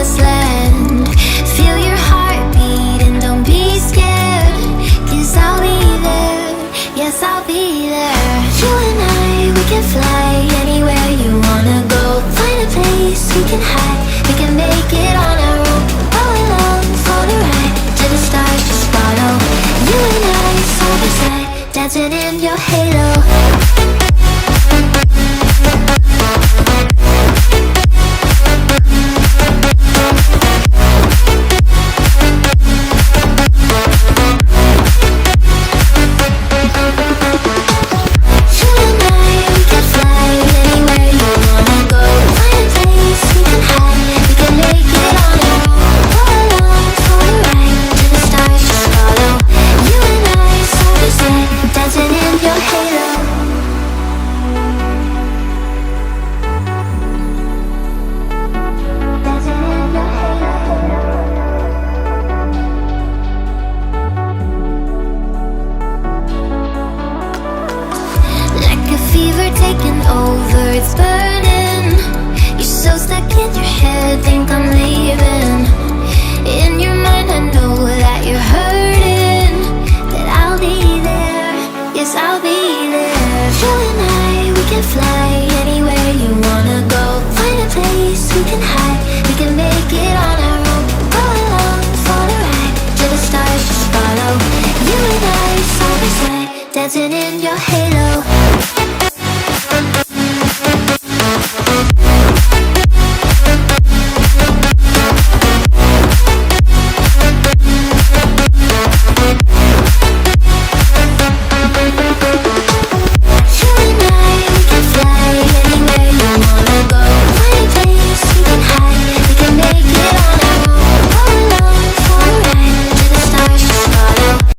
promised land. Feel your heartbeat and don't be scared, 'cause I'll be there, yes I'll be there. You and I, we can fly anywhere you wanna go. Find a place we can hide, we can make it on our own. Go along for the ride, to the stars just follow. You and I, side by side, dancing in your halo. Taking over, it's burning. You're so stuck in your head, think I'm leaving. In your mind I know that you're hurting, that I'll be there, yes I'll be there. You and I, we can fly